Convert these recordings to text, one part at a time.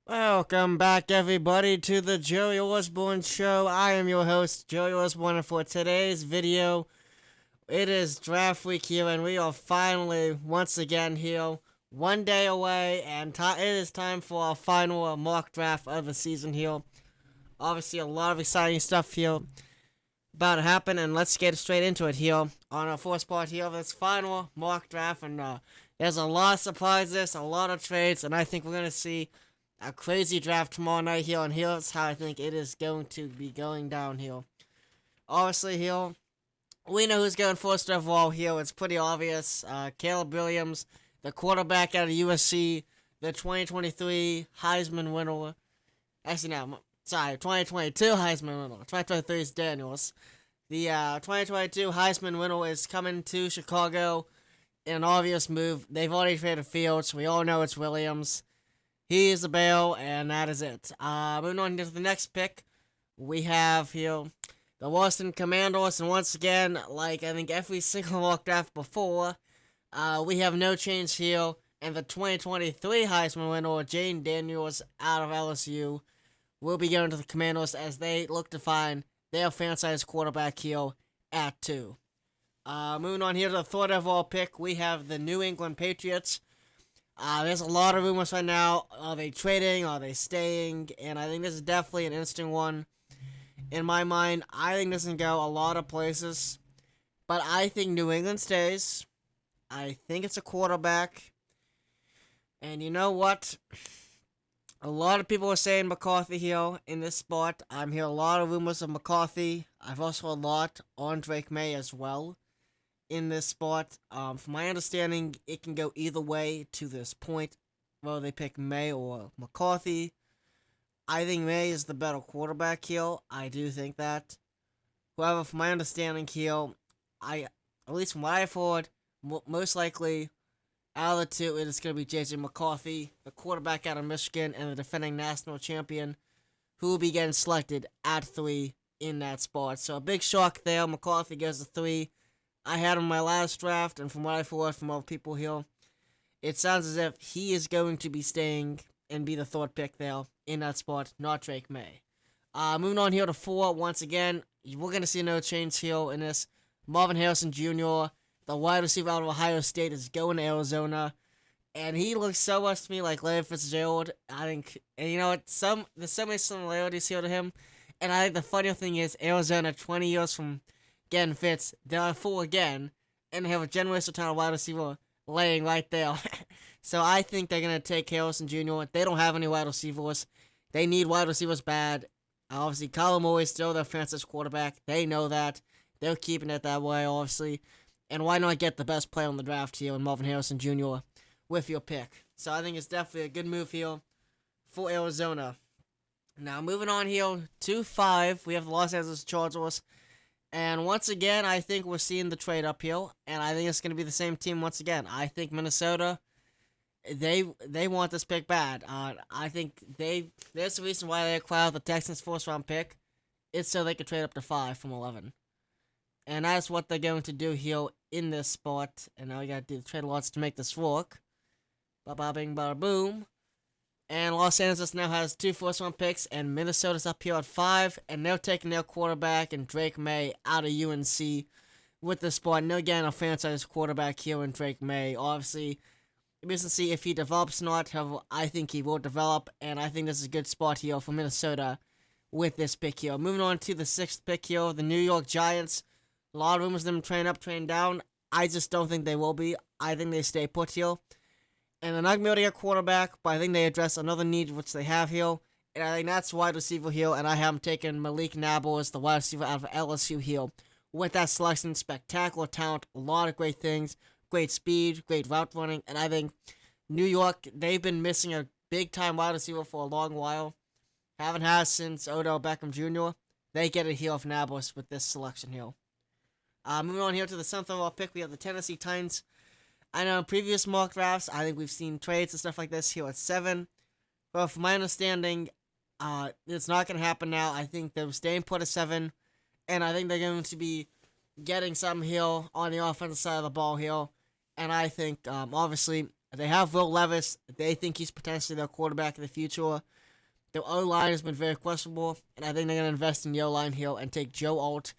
Welcome back, everybody, to the Joey Osborne Show. I am your host, Joey Osborne, and for today's video, it is draft week here, and we are finally, once again, here, one day away, and it is time for our final mock draft of the season here. Obviously, a lot of exciting stuff here about to happen, and let's get straight into it here on our first part here of this final mock draft, and there's a lot of surprises, a lot of trades, and I think we're going to see a crazy draft tomorrow night here, and here's how I think it is going to be going down here. Obviously, here, we know who's going first overall here. It's pretty obvious. Caleb Williams, the quarterback out of USC, the 2023 Heisman winner. Actually, no, sorry, 2022 Heisman winner. 2023 is Daniels. The 2022 Heisman winner is coming to Chicago in an obvious move. They've already traded Fields. We all know it's Williams. He is the bail, and that is it. Moving on to the next pick, we have here the Washington Commanders, and once again, like I think every single mock draft before, we have no change here, and the 2023 Heisman winner, Jayden Daniels, out of LSU, will be going to the Commanders as they look to find their franchise quarterback here at 2. Moving on here to the third overall pick, we have the New England Patriots. There's a lot of rumors right now. Are they trading? Are they staying? And I think this is definitely an interesting one. In my mind, I think this can go a lot of places. But I think New England stays. I think it's a quarterback. And you know what? A lot of people are saying McCarthy here in this spot. I'm hearing a lot of rumors of McCarthy. I've also heard a lot on Drake May as well in this spot. From my understanding, it can go either way to this point, whether they pick May or McCarthy. I think May is the better quarterback here. I do think that. However, from my understanding here, at least from what I've heard, most likely out of the two, it is going to be JJ McCarthy, the quarterback out of Michigan and the defending national champion, who will be getting selected at 3 in that spot. So a big shock there. McCarthy goes to 3. I had him in my last draft, and from what I've heard from other people here, it sounds as if he is going to be staying and be the third pick there in that spot, not Drake May. Moving on here to 4, once again, we're going to see no change here in this. Marvin Harrison Jr., the wide receiver out of Ohio State, is going to Arizona, and he looks so much to me like Larry Fitzgerald. I think, and you know what, there's so many similarities here to him, and I think the funny thing is, Arizona, 20 years from getting Fitz, they're full again, and they have a generational talent wide receiver laying right there. So I think they're going to take Harrison Jr. They don't have any wide receivers. They need wide receivers bad. Obviously, Kyler Murray is still their franchise quarterback. They know that. They're keeping it that way, obviously. And why not get the best player on the draft here in Marvin Harrison Jr. with your pick? So I think it's definitely a good move here for Arizona. Now, moving on here to 5, we have the Los Angeles Chargers. And once again, I think we're seeing the trade uphill, and I think it's going to be the same team once again. I think Minnesota, they want this pick bad. I think there's the reason why they acquired the Texans' first round pick. It's so they could trade up to 5 from 11. And that's what they're going to do here in this spot. And now we got to do the trade lots to make this work. Ba-ba bing, ba boom. And Los Angeles now has 2 first-round picks, and Minnesota's up here at 5, and they're taking their quarterback and Drake May out of UNC with the spot. And they're getting a franchise quarterback here in Drake May. Obviously, we can see if he develops or not. However, I think he will develop, and I think this is a good spot here for Minnesota with this pick here. Moving on to the 6th pick here, the New York Giants. A lot of rumors of them train up, train down. I just don't think they will be. I think they stay put here. And they're not going to be able to get quarterback, but I think they address another need which they have here. And I think that's wide receiver here, and I have him taking Malik Nabors, the wide receiver out of LSU here. With that selection, spectacular talent, a lot of great things, great speed, great route running, and I think New York, they've been missing a big-time wide receiver for a long while. Haven't had since Odell Beckham Jr. They get it here of Nabors with this selection here. Moving on here to the 7th overall pick, we have the Tennessee Titans. I know in previous mock drafts, I think we've seen trades and stuff like this here at 7. But from my understanding, it's not going to happen now. I think they're staying put at 7. And I think they're going to be getting some here on the offensive side of the ball here. And I think, obviously, They have Will Levis. They think he's potentially their quarterback in the future. Their O-line has been very questionable, and I think they're going to invest in the O-line here and take Joe Alt,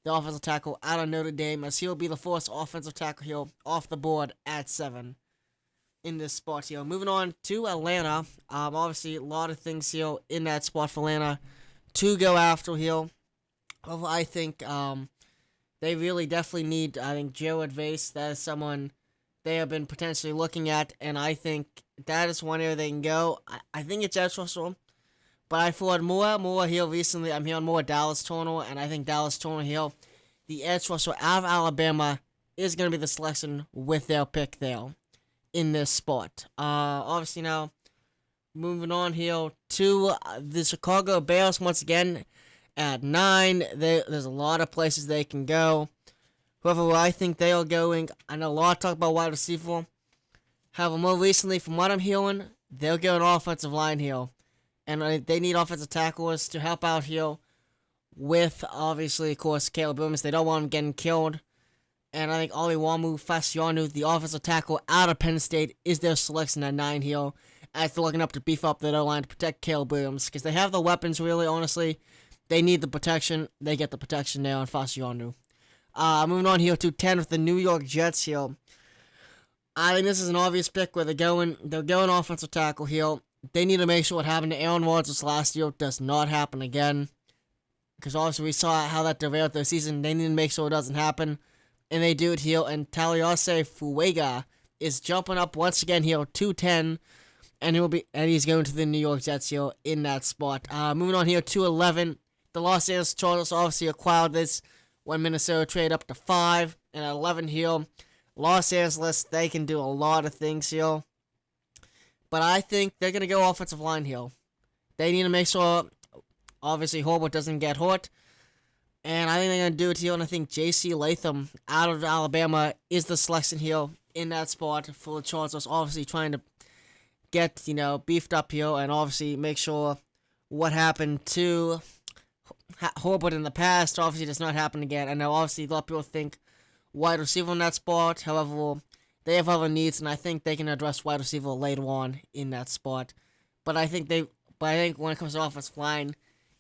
the offensive tackle, out of Notre Dame, as he'll be the first offensive tackle here off the board at 7 in this spot here. Moving on to Atlanta. Obviously, a lot of things here in that spot for Atlanta to go after here. However, I think they really definitely need, I think, Jared Vase. That is someone they have been potentially looking at, and I think that is one area they can go. I think it's edge rusher, but I've heard more here recently. I'm hearing more Dallas Turner, and I think Dallas Turner here, the edge rusher out of Alabama, is going to be the selection with their pick there in this spot. Obviously now, moving on here to the Chicago Bears once again at 9. There's a lot of places they can go. However, I think they are going, I know a lot of talk about wide receiver. However, more recently, from what I'm hearing, they'll go an offensive line here. And they need offensive tackles to help out here with, obviously, of course, Caleb Williams. They don't want him getting killed. And I think Oliwamu Fasianu, the offensive tackle out of Penn State, is their selection at 9 here, as they're looking up to beef up their line to protect Caleb Williams. Because they have the weapons, really, honestly. They need the protection. They get the protection there on Fasianu. Moving on here to 10 with the New York Jets here. I think this is an obvious pick where they're going offensive tackle here. They need to make sure what happened to Aaron Rodgers last year does not happen again. Because obviously we saw how that derailed their season. They need to make sure it doesn't happen. And they do it here. And Taliose Fuega is jumping up once again here to 10. And he's going to the New York Jets here in that spot. Moving on here to 11. The Los Angeles Chargers obviously acquired this when Minnesota trade up to 5. And at 11 here, Los Angeles, they can do a lot of things here. But I think they're going to go offensive line here. They need to make sure, obviously, Herbert doesn't get hurt. And I think they're going to do it here. And I think J.C. Latham out of Alabama is the selection here in that spot for the Chargers. Obviously trying to get, beefed up here. And obviously make sure what happened to Herbert in the past obviously does not happen again. I know obviously a lot of people think wide receiver in that spot. However, they have other needs, and I think they can address wide receiver later on in that spot. But I think when it comes to offensive line,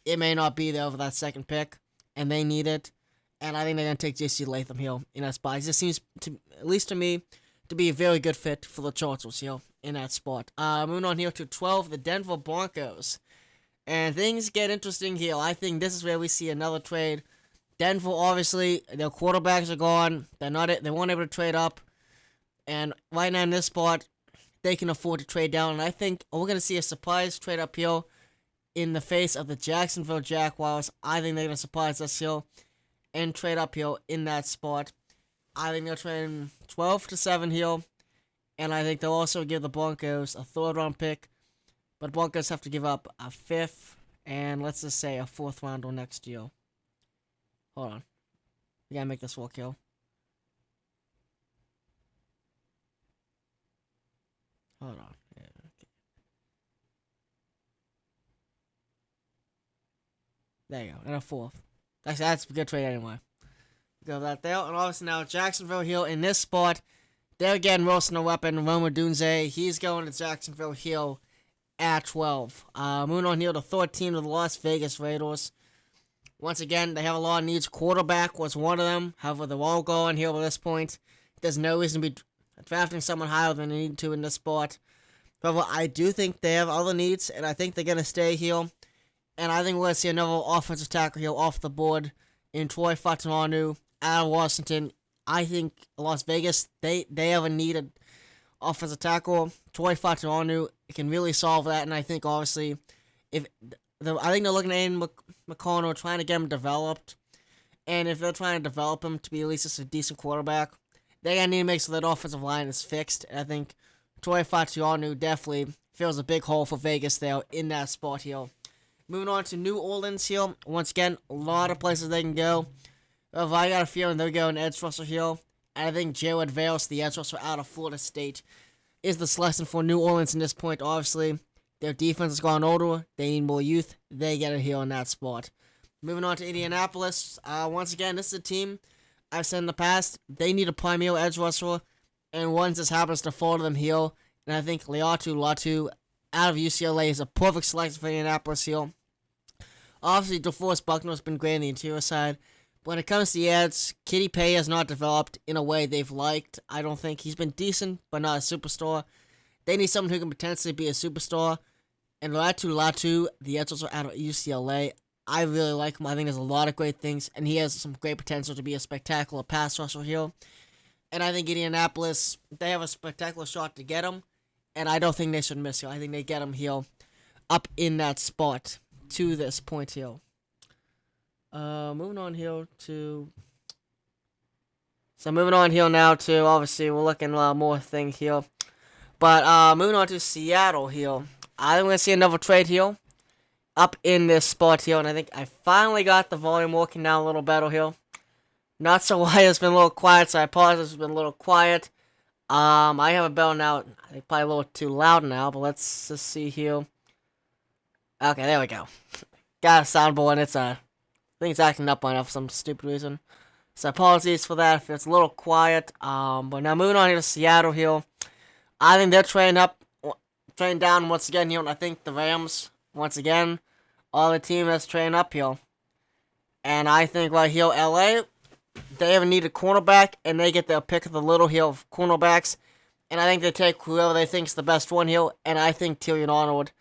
it may not be there over that second pick, and they need it. And I think they're going to take J.C. Latham here in that spot. It just seems, at least to me, to be a very good fit for the Chargers here in that spot. Moving on here to 12, the Denver Broncos. And things get interesting here. I think this is where we see another trade. Denver, obviously, their quarterbacks are gone. They weren't able to trade up. And right now in this spot, they can afford to trade down. And I think we're going to see a surprise trade up here in the face of the Jacksonville Jaguars. I think they're going to surprise us here and trade up here in that spot. I think they'll trade 12 to 7 here. And I think they'll also give the Broncos a 3rd round pick. But Broncos have to give up a 5th and let's just say a 4th rounder next year. Hold on. We gotta make this work here. Hold on. Yeah, okay. There you go. And a 4th. That's a good trade anyway. Go that there. And obviously now Jacksonville here in this spot. They're again roasting a weapon. Roma Dunze. He's going to Jacksonville here at 12. Moving on here to 13 of the Las Vegas Raiders. Once again, they have a lot of needs. Quarterback was one of them. However, they're all going here at this point. There's no reason to be drafting someone higher than they need to in this spot. However, I do think they have other needs, and I think they're going to stay here. And I think we're going to see another offensive tackle here off the board in Troy Fatunanu out of Washington. I think Las Vegas, they have a needed offensive tackle. Troy Fatunanu can really solve that, and I think, obviously, I think they're looking at Aiden McConnell, trying to get him developed. And if they're trying to develop him to be at least just a decent quarterback, they're going to need to make sure that offensive line is fixed. And I think Troy Fatunanu definitely fills a big hole for Vegas there in that spot here. Moving on to New Orleans here. Once again, a lot of places they can go. If I got a feeling they're going edge rusher here. And I think Jared Vales, the edge rusher out of Florida State, is the selection for New Orleans in this point, obviously. Their defense has gone older. They need more youth. They get it here in that spot. Moving on to Indianapolis. Once again, this is a team I've said in the past. They need a primary edge rusher. And once this happens to fall to them here, And I think Laiatu Latu out of UCLA is a perfect selection for Indianapolis here. Obviously, DeForest Buckner has been great on the interior side. But when it comes to the edge, Kitty Pay has not developed in a way they've liked. I don't think he's been decent, but not a superstar. They need someone who can potentially be a superstar. And Latu, the edge rusher out of UCLA, I really like him. I think there's a lot of great things, and he has some great potential to be a spectacular pass rusher here. And I think Indianapolis, they have a spectacular shot to get him, and I don't think they should miss here. I think they get him here up in that spot to this point here. Moving on here to... So moving on here now to, obviously, we're looking at more things here. But moving on to Seattle here. I'm going to see another trade here up in this spot here, and I think I finally got the volume working now a little better here. Not so why it's been a little quiet, so I apologize, it's been a little quiet. I have a bell now, I think probably a little too loud now, but let's just see here. Okay, there we go. Got a soundboard, and I think it's acting up on it for some stupid reason. So apologies for that if it's a little quiet. But now moving on here to Seattle here. I think they're trained down once again here, and I think the Rams, once again, are the team that's trained up here. And I think right here, LA, they have a needed cornerback, and they get their pick of the little hill of cornerbacks. And I think they take whoever they think is the best one here, and I think Tillian Arnold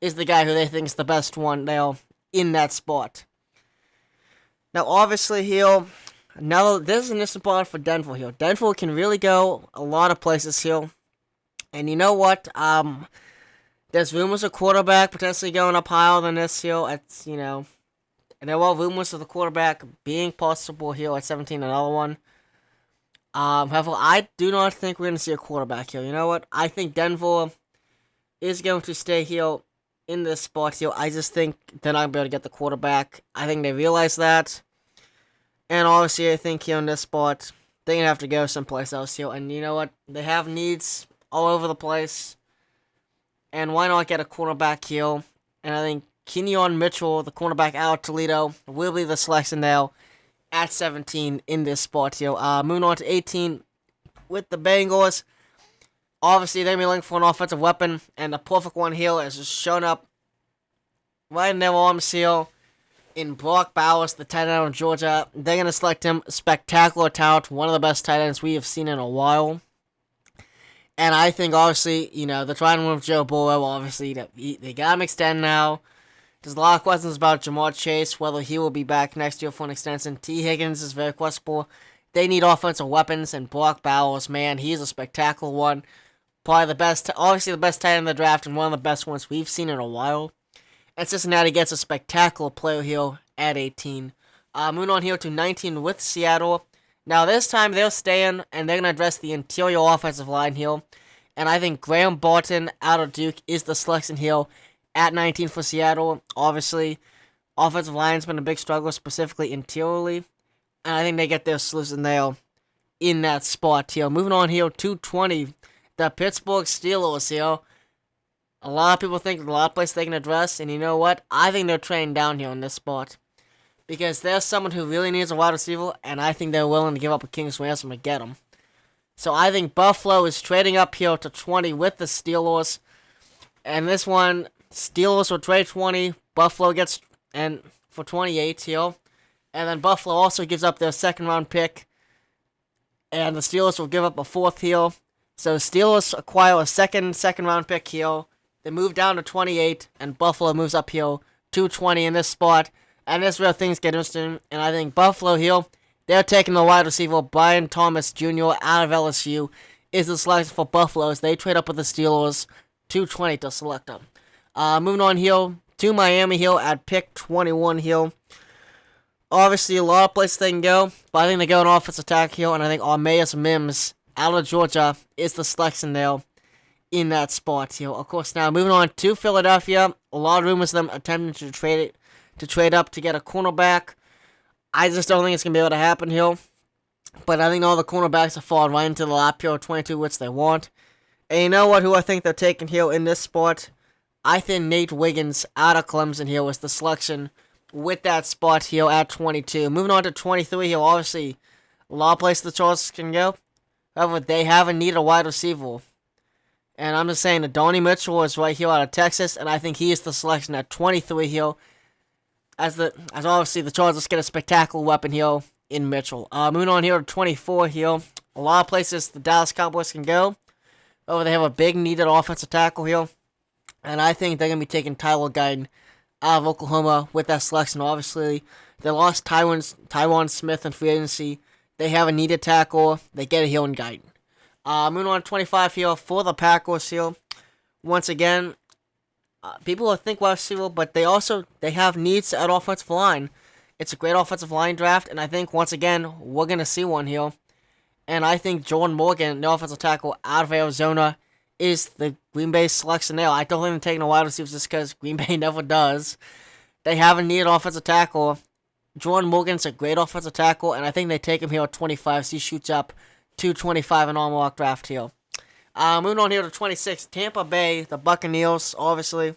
is the guy who they think is the best one there in that spot. Now, obviously here, now this is an interesting part for Denver here. Denver can really go a lot of places here. And you know what? There's rumors of quarterback potentially going up higher than this here. It's, you know, and there were rumors of the quarterback being possible here at 17, another one. However, I do not think we're going to see a quarterback here. You know what? I think Denver is going to stay here in this spot here. I just think they're not going to be able to get the quarterback. I think they realize that. And obviously, I think here in this spot, they're going to have to go someplace else here. And you know what? They have needs all over the place. And why not get a cornerback here? And I think Kenyon Mitchell, the cornerback out of Toledo, will be the selection now at 17 in this spot here. Moving on to 18 with the Bengals. Obviously, they're going to be looking for an offensive weapon. And the perfect one here has just shown up right in their arms here in Brock Bowers, the tight end out of Georgia. They're going to select him. Spectacular talent. One of the best tight ends we have seen in a while. And I think, obviously, you know, they're trying to move Joe Burrow. Obviously, they got him extend now. There's a lot of questions about Jamar Chase, whether he will be back next year for an extension. T. Higgins is very questionable. They need offensive weapons, and Brock Bowers, man, he's a spectacular one. Probably the best, obviously the best tight end in the draft, and one of the best ones we've seen in a while. And Cincinnati gets a spectacular player here at 18. Moving on here to 19 with Seattle. Now this time they're staying, and they're going to address the interior offensive line here. And I think Graham Barton out of Duke is the selection here at 19 for Seattle. Obviously, offensive line's been a big struggle, specifically interiorly. And I think they get their solution there in that spot here. Moving on here to 20, the Pittsburgh Steelers here. A lot of people think there's a lot of places they can address, and you know what? I think they're trained down here in this spot. Because there's someone who really needs a wide receiver, and I think they're willing to give up a king's ransom to get him. So I think Buffalo is trading up here to 20 with the Steelers. And this one, Steelers will trade 20, Buffalo gets and for 28 here. And then Buffalo also gives up their second round pick. And the Steelers will give up a fourth here. So Steelers acquire a second round pick here. They move down to 28, and Buffalo moves up here to 20 in this spot. And this is where things get interesting. And I think Buffalo here, they're taking the wide receiver, Brian Thomas Jr. out of LSU, is the selection for Buffalo as they trade up with the Steelers to 20 to select them. Moving on here to Miami here at pick 21 here. Obviously, a lot of places they can go, but I think they go an offensive attack here, and I think Armaeus Mims out of Georgia is the selection there in that spot here. Of course, now moving on to Philadelphia, a lot of rumors of them attempting to trade up to get a cornerback. I just don't think it's going to be able to happen here. But I think all the cornerbacks are falling right into the lap here, 22, which they want. And you know what, who I think they're taking here in this spot? I think Nate Wiggins out of Clemson here was the selection with that spot here at 22. Moving on to 23 here, obviously, a lot of places the Chargers can go. However, they haven't needed a wide receiver. And I'm just saying that Donnie Mitchell is right here out of Texas, and I think he is the selection at 23 here. As obviously the Chargers get a spectacular weapon here in Mitchell. Moving on here to 24 here. A lot of places the Dallas Cowboys can go. Oh, they have a big needed offensive tackle here. And I think they're going to be taking Tyler Guyton out of Oklahoma with that selection. Obviously, they lost Tyron Smith in free agency. They have a needed tackle. They get it here in Guyton. Moving on to 25 here for the Packers here. Once again, people will think wide receiver, but they have needs at offensive line. It's a great offensive line draft, and I think once again we're gonna see one here. And I think Jordan Morgan, the offensive tackle out of Arizona, is the Green Bay selection there. I don't think they're taking a wide receiver just because Green Bay never does. They have a needed offensive tackle. Jordan Morgan's a great offensive tackle, and I think they take him here at 25, so he shoots up to 25 in all-mock draft here. Moving on here to 26, Tampa Bay, the Buccaneers, obviously.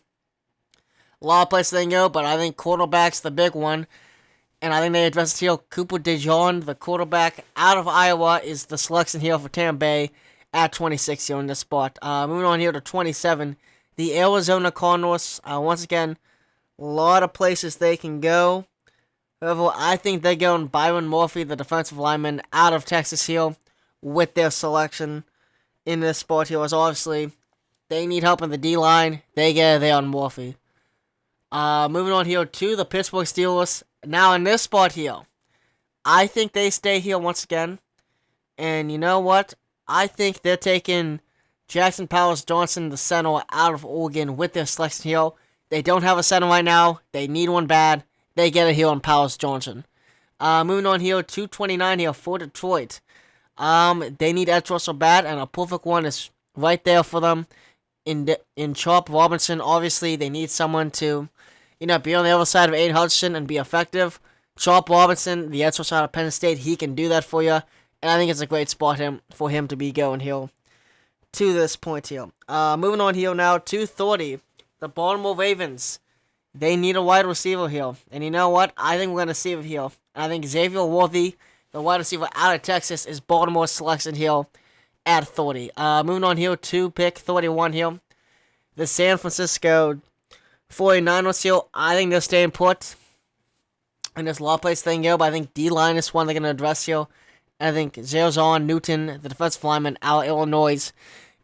A lot of places they can go, but I think quarterback's the big one. And I think they address it here. Cooper DeJean, the quarterback out of Iowa, is the selection here for Tampa Bay at 26 here in this spot. Moving on here to 27, the Arizona Cardinals. Once again, a lot of places they can go. However, I think they're going Byron Murphy, the defensive lineman out of Texas here, with their selection in this spot here. As obviously, they need help in the D-line. They get it there on Murphy. Moving on here to the Pittsburgh Steelers. Now in this spot here, I think they stay here once again. And you know what? I think they're taking Jackson Powers-Johnson, the center out of Oregon, with their selection here. They don't have a center right now. They need one bad. They get it here on Powers-Johnson. Moving on here to 29 here for Detroit. They need edge rusher bad, and a perfect one is right there for them in Chop Robinson. Obviously, they need someone to, be on the other side of Aiden Hudson and be effective. Chop Robinson, the edge rusher out of Penn State, he can do that for you, and I think it's a great spot for him to be going here to this point here. Moving on here now to 30, the Baltimore Ravens. They need a wide receiver here, and you know what? I think we're going to see it here. I think Xavier Worthy, the wide receiver out of Texas, is Baltimore's selection here at 30. Moving on here to pick 31 here. The San Francisco 49ers here. I think they're staying put. And there's a lot of places they can go, but I think D-line is one they're going to address here. And I think Zarzon Newton, the defensive lineman out of Illinois,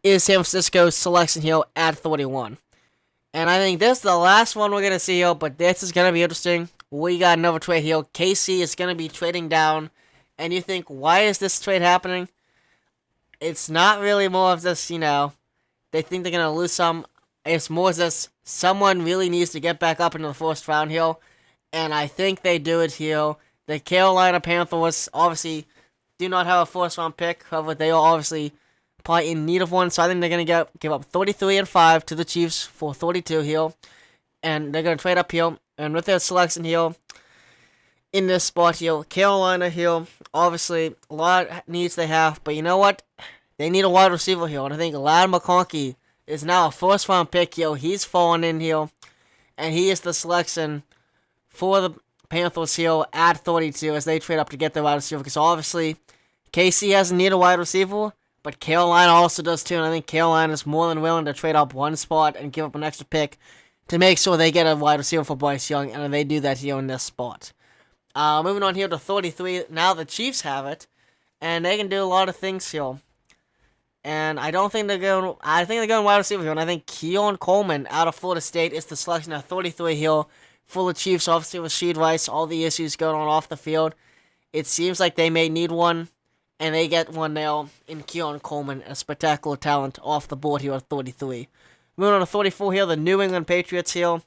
is San Francisco's selection here at 31. And I think this is the last one we're going to see here, but this is going to be interesting. We got another trade here. KC is going to be trading down. And you think, why is this trade happening? It's not really more of this, they think they're going to lose some. It's more just someone really needs to get back up into the first round here. And I think they do it here. The Carolina Panthers obviously do not have a first round pick. However, they are obviously probably in need of one. So I think they're going to give up 33 and 5 to the Chiefs for 32 here. And they're going to trade up here. And with their selection here, in this spot here, Carolina here, obviously a lot of needs they have. But you know what? They need a wide receiver here. And I think Ladd McConkey is now a first round pick here. He's fallen in here. And he is the selection for the Panthers here at 32 as they trade up to get the wide receiver. Because obviously, KC hasn't needed a wide receiver, but Carolina also does too. And I think Carolina is more than willing to trade up one spot and give up an extra pick to make sure they get a wide receiver for Bryce Young. And they do that here in this spot. Moving on here to 33. Now the Chiefs have it. And they can do a lot of things here. And I think they're going wide receiver here. And I think Keon Coleman out of Florida State is the selection at 33 here for the Chiefs. Obviously with Rashid Rice, all the issues going on off the field. It seems like they may need one. And they get one now in Keon Coleman, a spectacular talent off the board here at 33. Moving on to 34 here, the New England Patriots here.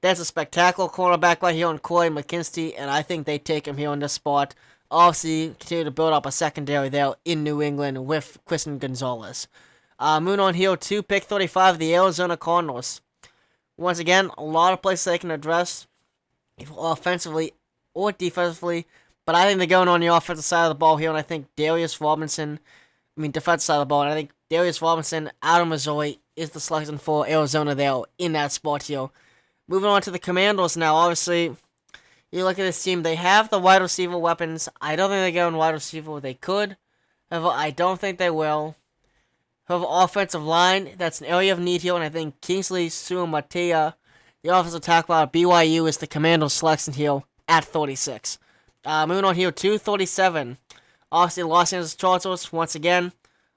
That's a spectacular cornerback right here on Corey McKinstry, and I think they take him here on this spot. Obviously, continue to build up a secondary there in New England with Christian Gonzalez. Moving on here to pick 35, the Arizona Cardinals. Once again, a lot of places they can address, offensively or defensively, but I think they're going on the offensive side of the ball here, and I think defensive side of the ball, and I think Darius Robinson out of Missouri is the selection for Arizona there in that spot here. Moving on to the Commanders now, obviously, you look at this team, they have the wide receiver weapons. I don't think they go in wide receiver. They could. However, I don't think they will. However, offensive line, that's an area of need here, and I think Kingsley Suamatea, the offensive tackle out of BYU, is the Commando selection here at 36. Moving on here, 237. Obviously, Los Angeles Chargers, once again,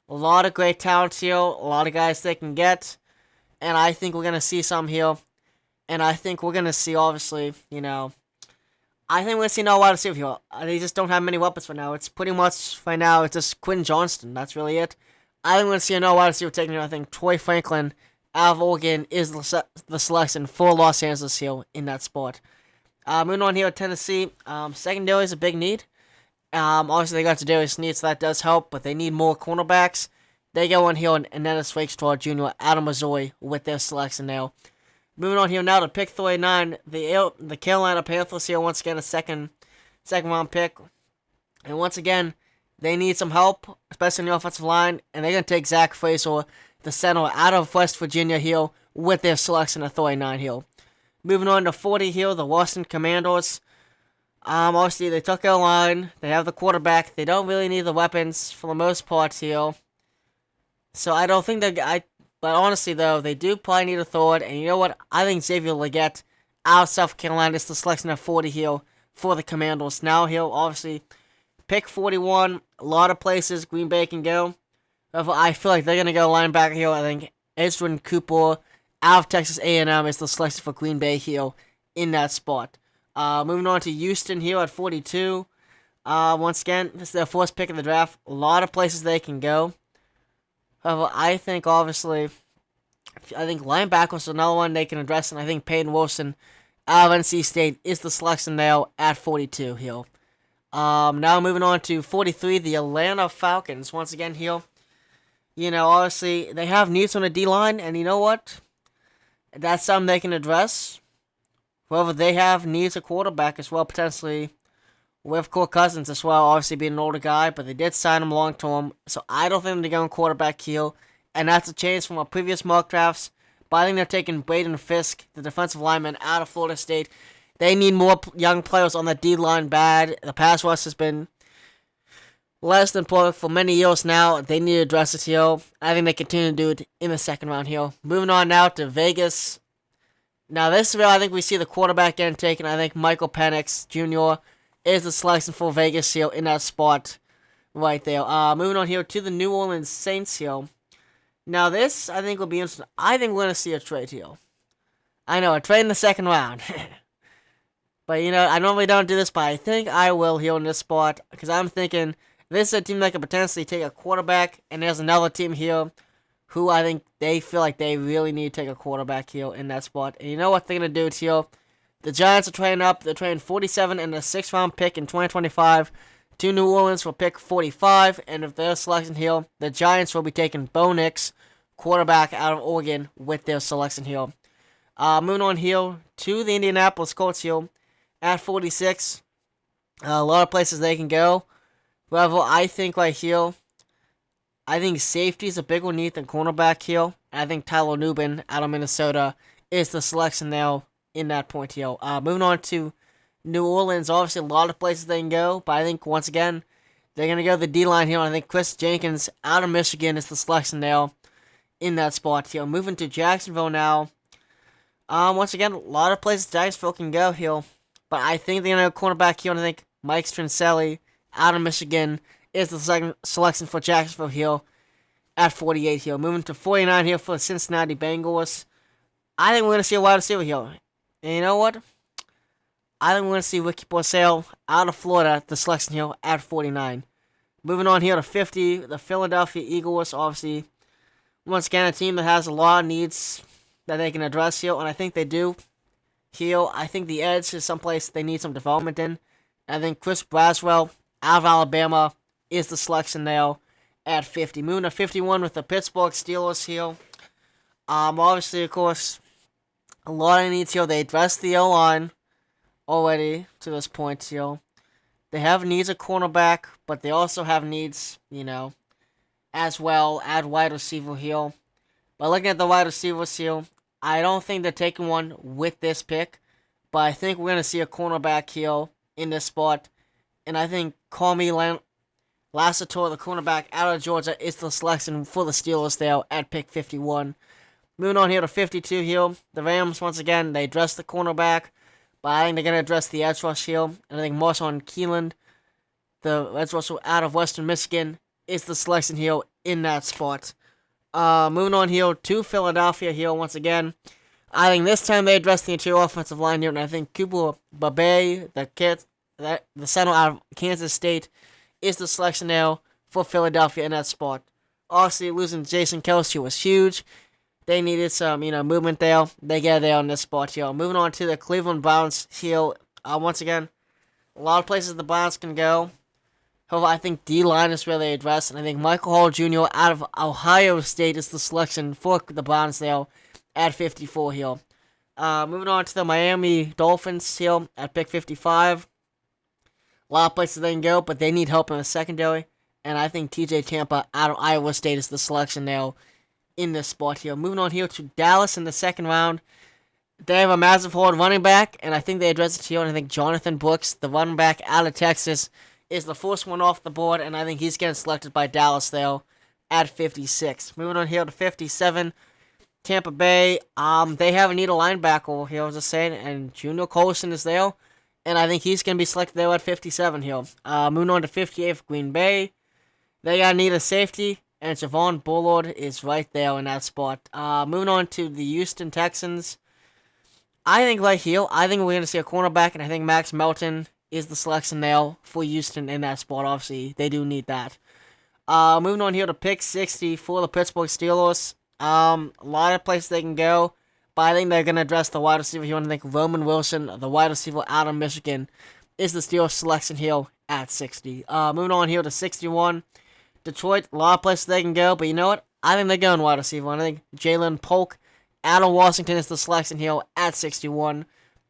a lot of great talent here, a lot of guys they can get, and I think we're going to see some here. And I think we're going to see, obviously, I think we're going to see no wide receiver here. They just don't have many weapons for now. It's pretty much, right now, it's just Quinn Johnston. That's really it. I think we're going to see a no wide receiver taking, I think Troy Franklin out of Oregon is the selection for Los Angeles here in that spot. Moving on here at Tennessee, secondary is a big need. Obviously, they got Zadarius Sneed, so that does help, but they need more cornerbacks. They go on here and Dennis Rakestraw Jr. out of Missouri with their selection now. Moving on here now to pick 39, the Carolina Panthers here once again a second round pick, and once again they need some help, especially in the offensive line, and they're gonna take Zach Fraser, the center out of West Virginia here with their selection of 39 here. Moving on to 40 here, the Washington Commanders. Obviously they took their line, they have the quarterback, they don't really need the weapons for the most part here, so I don't think But honestly, though, they do probably need a third. And you know what? I think Xavier Legette out of South Carolina is the selection of 40 here for the Commanders. Now he'll obviously pick 41. A lot of places Green Bay can go. However, I feel like they're going to go linebacker here. I think Edgerrin Cooper out of Texas A&M is the selection for Green Bay here in that spot. Moving on to Houston here at 42. Once again, this is their first pick of the draft. A lot of places they can go. However, I think linebacker is another one they can address, and I think Peyton Wilson out of NC State is the selection now at 42 here. Now moving on to 43, the Atlanta Falcons. Once again here, obviously they have needs on the D-line, and you know what? That's something they can address. However, they have needs a quarterback as well, potentially with Kirk Cousins as well, obviously being an older guy, but they did sign him long term, so I don't think they're going quarterback here, and that's a change from our previous mock drafts, but I think they're taking Braden Fisk, the defensive lineman out of Florida State. They need more young players on the D-line bad. The pass rush has been less than perfect for many years now. They need to address it here. I think they continue to do it in the second round here. Moving on now to Vegas. Now this is where I think we see the quarterback getting taken. I think Michael Penix Jr. is the selection for Vegas here in that spot right there. Moving on here to the New Orleans Saints here. Now this, I think, will be interesting. I think we're going to see a trade here. I know, a trade in the second round. But, I normally don't do this, but I think I will here in this spot. Because I'm thinking, this is a team that could potentially take a quarterback. And there's another team here who I think they feel like they really need to take a quarterback here in that spot. And you know what they're going to do here? The Giants are trading up. They're trading 47 and a 6th round pick in 2025 to New Orleans for pick 45. And if their selection here, the Giants will be taking Bo Nix, quarterback out of Oregon, with their selection here. Moving on here to the Indianapolis Colts here at 46. A lot of places they can go. However, I think right here, I think safety is a bigger need than cornerback here. I think Tyler Nubin out of Minnesota is the selection now in that point here. Moving on to New Orleans, obviously a lot of places they can go, but I think once again, they're going to go the D-line here. I think Chris Jenkins out of Michigan is the selection now in that spot here. Moving to Jacksonville now. Once again, a lot of places Jacksonville can go here, but I think they're going to go cornerback here, and I think Mike Strincelli out of Michigan is the second selection for Jacksonville here at 48 here. Moving to 49 here for the Cincinnati Bengals. I think we're going to see a wide receiver here. And you know what? I think we're going to see Ricky Porcel out of Florida, the selection here at 49. Moving on here to 50, the Philadelphia Eagles, obviously, once again, a team that has a lot of needs that they can address here, and I think they do here. I think the edge is someplace they need some development in. I think Chris Braswell out of Alabama is the selection now at 50. Moving to 51 with the Pittsburgh Steelers here. Obviously, of course, a lot of needs here. They addressed the O-line already to this point here. They have needs at cornerback, but they also have needs, as well at wide receiver here. But looking at the wide receivers here, I don't think they're taking one with this pick, but I think we're going to see a cornerback here in this spot. And I think Lassiter, the cornerback out of Georgia, is the selection for the Steelers there at pick 51. Moving on here to 52 here. The Rams, once again, they address the cornerback, but I think they're going to address the edge rush here. And I think Marshawn Keeland, the edge rusher out of Western Michigan, is the selection here in that spot. Moving on here to Philadelphia here once again. I think this time they address the interior offensive line here, and I think Cooper Babe, the center out of Kansas State, is the selection now for Philadelphia in that spot. Obviously, losing Jason Kelce was huge. They needed some, movement there. They get there on this spot here. Moving on to the Cleveland Browns here. Once again, a lot of places the Browns can go. However, I think D-line is where they address, and I think Michael Hall Jr. out of Ohio State is the selection for the Browns there at 54 here. Moving on to the Miami Dolphins here at pick 55. A lot of places they can go, but they need help in the secondary, and I think TJ Tampa out of Iowa State is the selection now in this spot here. Moving on here to Dallas in the second round. They have a massive horde running back, and I think they address it here, and I think Jonathan Brooks, the running back out of Texas, is the first one off the board, and I think he's getting selected by Dallas there at 56. Moving on here to 57, Tampa Bay. They have a need a linebacker over here, I was just saying, and Junior Colson is there, and I think he's going to be selected there at 57 here. Moving on to 58 for Green Bay. They got need a safety, and Javon Bullard is right there in that spot. Moving on to the Houston Texans. I think right here, I think we're going to see a cornerback, and I think Max Melton is the selection now for Houston in that spot. Obviously, they do need that. Moving on here to pick 60 for the Pittsburgh Steelers. A lot of places they can go, but I think they're going to address the wide receiver here, and I think Roman Wilson, the wide receiver out of Michigan, is the Steelers selection here at 60. Moving on here to 61. Detroit, a lot of places they can go, but you know what? I think they're going wide receiver. I think Jalen Polk out of Washington is the selection here at 61.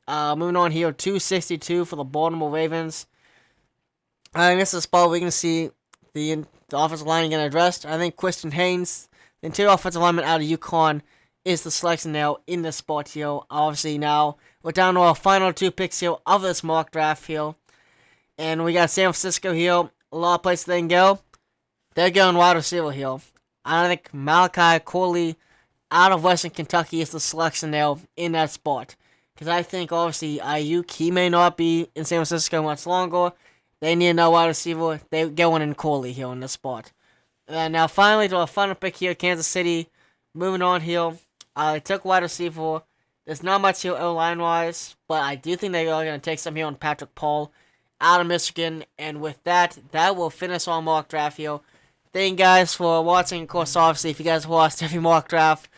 Moving on here to 62 for the Baltimore Ravens. I think this is a spot we can see the offensive line getting addressed. I think Christian Haynes, the interior offensive lineman out of UConn, is the selection now in this spot here. Obviously now we're down to our final two picks here of this mock draft here. And we got San Francisco here. A lot of places they can go. They're going wide receiver here. I think Malachi Corley out of Western Kentucky is the selection now in that spot. Because I think, obviously, Ayuk, he may not be in San Francisco much longer. They need another wide receiver. They're going in Corley here in this spot. And now, finally, to our final pick here, Kansas City. Moving on here. They took wide receiver. There's not much here O-line-wise, but I do think they are going to take some here on Patrick Paul out of Michigan. And with that, that will finish our mock draft here. Thank you guys for watching. Of course, obviously, if you guys watched every mock draft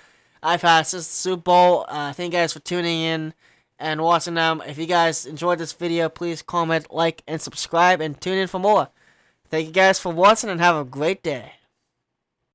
I've had since the Super Bowl, thank you guys for tuning in and watching them. If you guys enjoyed this video, please comment, like, and subscribe, and tune in for more. Thank you guys for watching, and have a great day.